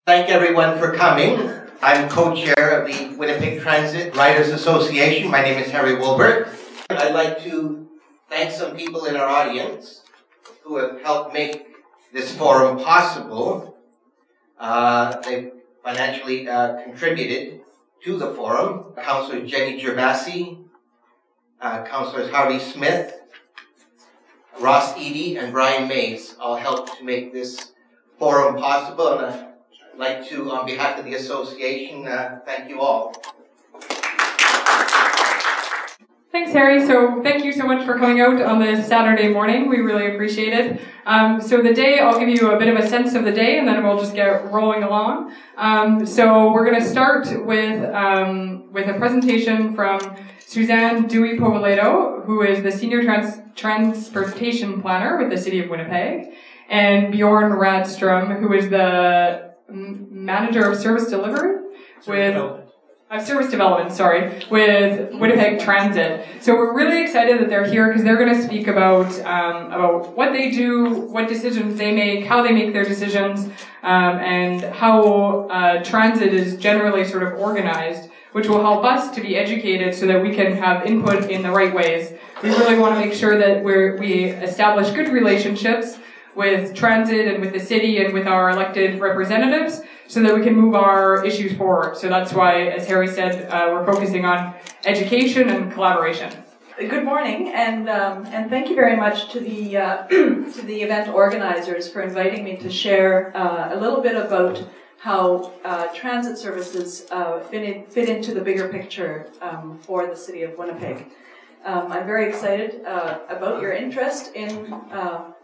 Thank everyone for coming. I'm co-chair of the Winnipeg Transit Riders Association. My name is Harry Wilbert. I'd like to thank some people in our audience who have helped make this forum possible. They've financially contributed to the forum. Councillor Jenny Gervasi, Councillors Harvey Smith, Ross Eady, and Brian Mays all helped to make this forum possible. And I'd like to, on behalf of the association, thank you all. Thanks, Harry. So thank you so much for coming out on this Saturday morning. We really appreciate it. So the day, I'll give you a bit of a sense of the day, and then we'll just get rolling along. So we're going to start with a presentation from Suzanne Dewey-Povaledo, who is the Senior Transportation Planner with the City of Winnipeg, and Bjorn Radstrom, who is the Manager of Service Development, with Winnipeg Transit. So we're really excited that they're here because they're going to speak about what they do, what decisions they make, how they make their decisions, and how transit is generally sort of organized, which will help us to be educated so that we can have input in the right ways. We really want to make sure that we establish good relationships with transit and with the city and with our elected representatives so that we can move our issues forward. So that's why, as Harry said, we're focusing on education and collaboration. Good morning, and thank you very much to the to the event organizers for inviting me to share a little bit about how transit services fit into the bigger picture for the City of Winnipeg. I'm very excited about your interest in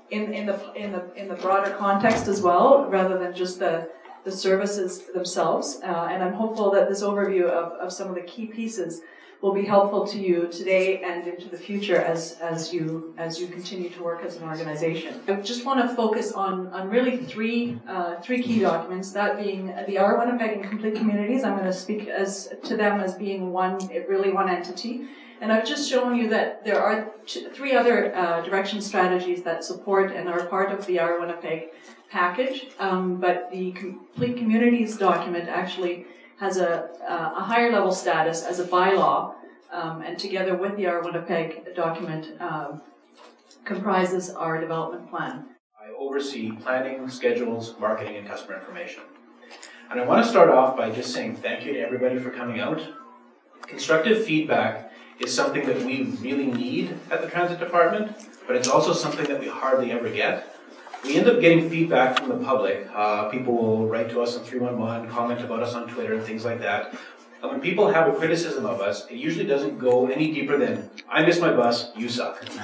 the broader context as well, rather than just the services themselves. And I'm hopeful that this overview of some of the key pieces will be helpful to you today and into the future as you continue to work as an organization. I just want to focus on really three key documents, that being the Our Winnipeg and Complete Communities. I'm going to speak to them as being one entity. And I've just shown you that there are three other direction strategies that support and are part of the Our Winnipeg package, but the Complete Communities document actually has a higher level status as a bylaw, and together with the Our Winnipeg document comprises our development plan. I oversee planning, schedules, marketing, and customer information. And I want to start off by just saying thank you to everybody for coming out. Constructive feedback is something that we really need at the transit department, but it's also something that we hardly ever get. We end up getting feedback from the public. People will write to us on 311, comment about us on Twitter and things like that. And when people have a criticism of us, it usually doesn't go any deeper than, I missed my bus, you suck. And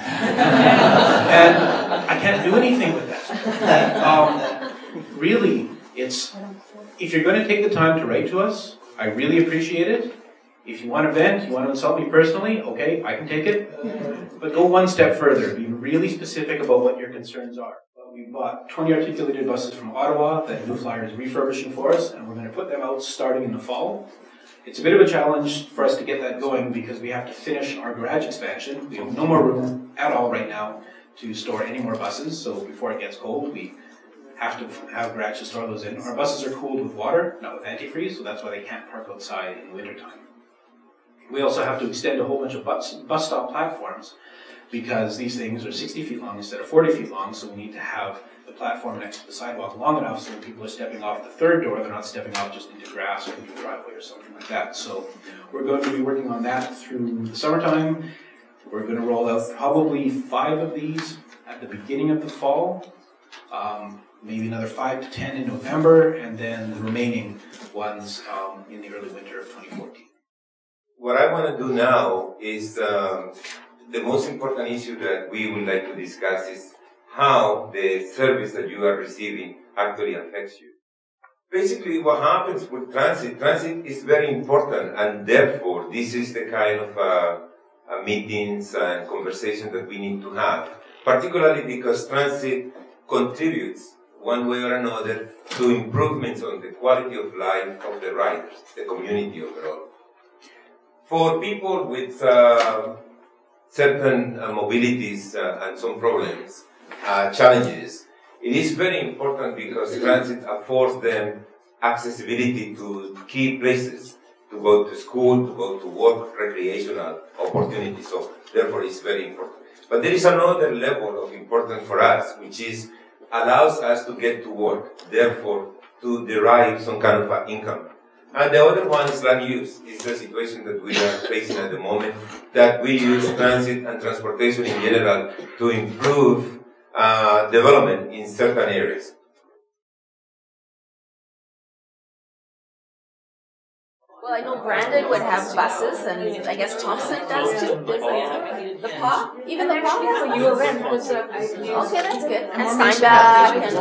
I can't do anything with that. Really, if you're going to take the time to write to us, I really appreciate it. If you want to vent, you want to insult me personally, okay, I can take it. But go one step further. Be really specific about what your concerns are. We bought 20 articulated buses from Ottawa that New Flyer is refurbishing for us, and we're going to put them out starting in the fall. It's a bit of a challenge for us to get that going because we have to finish our garage expansion. We have no more room at all right now to store any more buses, so before it gets cold, we have to have garage to store those in. Our buses are cooled with water, not with antifreeze, so that's why they can't park outside in the wintertime. We also have to extend a whole bunch of bus stop platforms because these things are 60 feet long instead of 40 feet long, so we need to have the platform next to the sidewalk long enough so when people are stepping off the third door, they're not stepping off just into grass or into a driveway or something like that. So we're going to be working on that through the summertime. We're going to roll out probably 5 of these at the beginning of the fall, maybe another 5 to 10 in November, and then the remaining ones in the early winter of 2014. What I want to do now is the most important issue that we would like to discuss is how the service that you are receiving actually affects you. Basically, what happens with transit is very important, and therefore this is the kind of meetings and conversations that we need to have, particularly because transit contributes one way or another to improvements on the quality of life of the riders, the community overall. For people with certain mobilities and some problems, challenges, it is very important because transit affords them accessibility to key places, to go to school, to go to work, recreational opportunities. So therefore it's very important. But there is another level of importance for us, which is allows us to get to work, therefore to derive some kind of income. And the other one is land use. It's the situation that we are facing at the moment, that we use transit and transportation in general to improve development in certain areas. Well, I know Brandon would have buses, and I guess Thompson does too. The PA? Even the PA? For U of M was okay, that's good. And Steinbach and...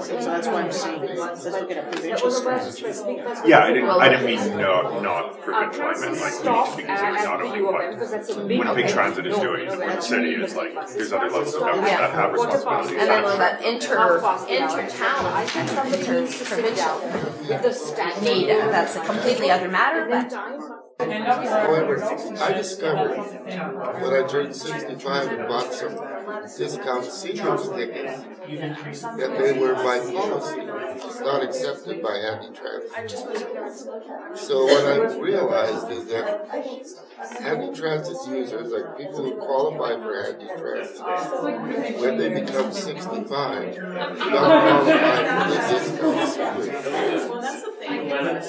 So that's why I'm saying, let's look at a provincial strategy. Yeah, I didn't mean not provincial. I meant like speaking there's not only what Winnipeg Transit is doing, what the city is like. There's other levels of government that have responsibilities. And then that inter-town, inter-provincial. With the stat need, that's a completely other matter, but... However, I discovered when I turned 65 and bought some discount sequence tickets that they were by policy not accepted by Handy Transit. So what I realized is that Handy Transit users, like people who qualify for Handy Transit, when they become 65, do not qualify for the discount sequence.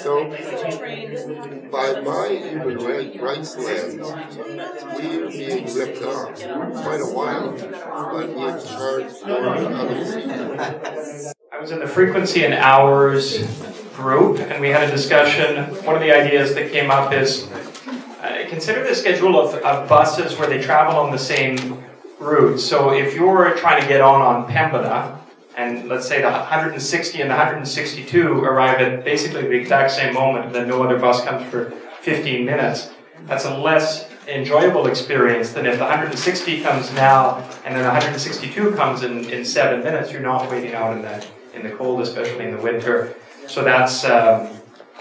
So, by my human rights lens, we are being ripped off quite a while by being charged for others. I was in the frequency and hours group, and we had a discussion. One of the ideas that came up is consider the schedule of buses where they travel on the same route. So if you're trying to get on Pembina, and let's say the 160 and the 162 arrive at basically the exact same moment, and then no other bus comes for 15 minutes. That's a less enjoyable experience than if the 160 comes now, and then the 162 comes in 7 minutes. You're not waiting out in the cold, especially in the winter. So that's a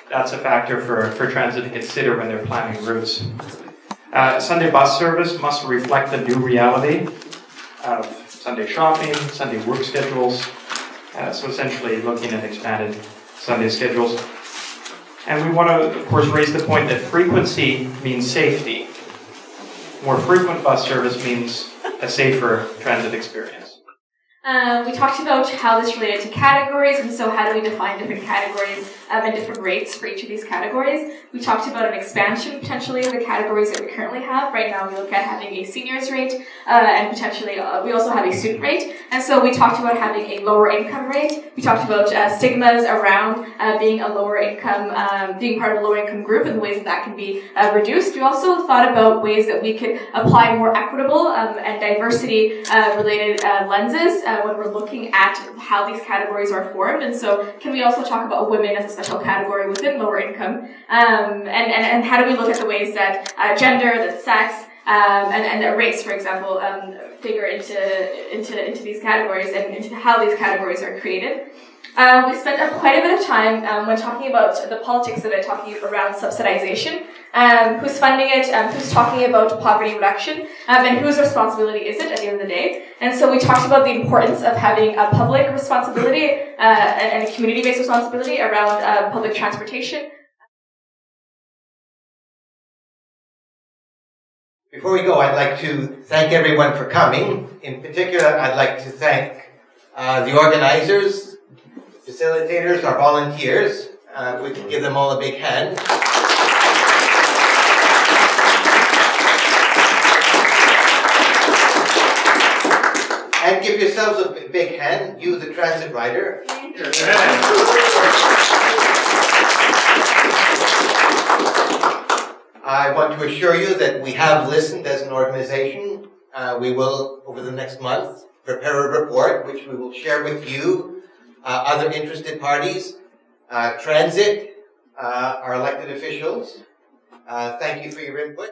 factor for transit to consider when they're planning routes. Sunday bus service must reflect the new reality of Sunday shopping, Sunday work schedules, so essentially looking at expanded Sunday schedules. And we want to, of course, raise the point that frequency means safety. More frequent bus service means a safer transit experience. We talked about how this related to categories, and so how do we define different categories and different rates for each of these categories. We talked about an expansion potentially of the categories that we currently have. Right now we look at having a seniors rate and potentially we also have a student rate. And so we talked about having a lower income rate. We talked about stigmas around being a lower income, being part of a lower income group and the ways that can be reduced. We also thought about ways that we could apply more equitable and diversity related lenses when we're looking at how these categories are formed. And so can we also talk about women as a special category within lower income? And how do we look at the ways that gender, that sex, and that race, for example, figure into these categories and into how these categories are created? We spent quite a bit of time when talking about the politics of it, talking around subsidization, who's funding it, who's talking about poverty reduction, and whose responsibility is it at the end of the day. And so we talked about the importance of having a public responsibility and a community-based responsibility around public transportation. Before we go, I'd like to thank everyone for coming. In particular, I'd like to thank the organizers, facilitators, our volunteers. We can give them all a big hand. And give yourselves a big hand, you the transit rider. I want to assure you that we have listened as an organization. We will, over the next month, prepare a report which we will share with you, other interested parties, transit, our elected officials. Thank you for your input.